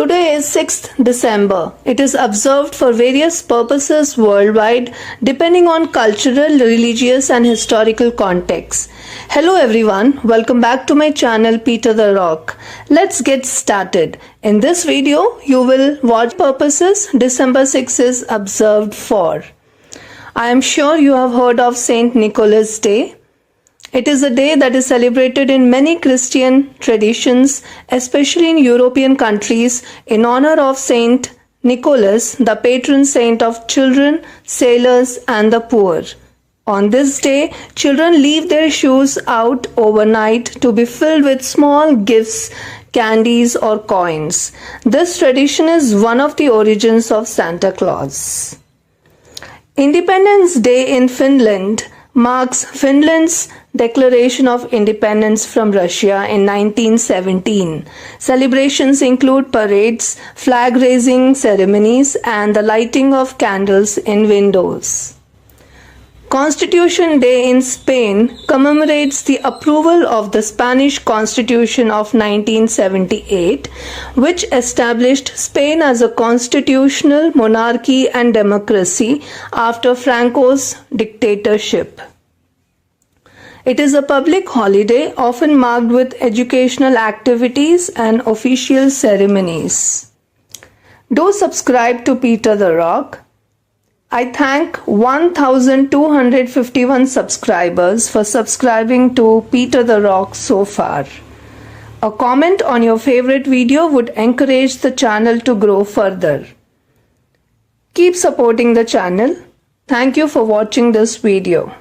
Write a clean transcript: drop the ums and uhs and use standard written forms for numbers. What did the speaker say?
Today is 6th December. It is observed for various purposes worldwide depending on cultural, religious and historical contexts. Hello everyone, welcome back to my channel Peter the Rock. Let's get started. In this video, you will watch purposes December 6 is observed for. I am sure you have heard of Saint Nicholas Day. It is a day that is celebrated in many Christian traditions, especially in European countries, in honor of Saint Nicholas, the patron saint of children, sailors, and the poor. On this day, children leave their shoes out overnight to be filled with small gifts, candies, or coins. This tradition is one of the origins of Santa Claus. Independence Day in Finland marks Finland's declaration of independence from Russia in 1917. Celebrations include parades, flag-raising ceremonies, and the lighting of candles in windows. Constitution Day in Spain commemorates the approval of the Spanish Constitution of 1978, which established Spain as a constitutional monarchy and democracy after Franco's dictatorship. It is a public holiday often marked with educational activities and official ceremonies. Do subscribe to Peter the Rock. I thank 1,251 subscribers for subscribing to Peter the Rock so far. A comment on your favorite video would encourage the channel to grow further. Keep supporting the channel. Thank you for watching this video.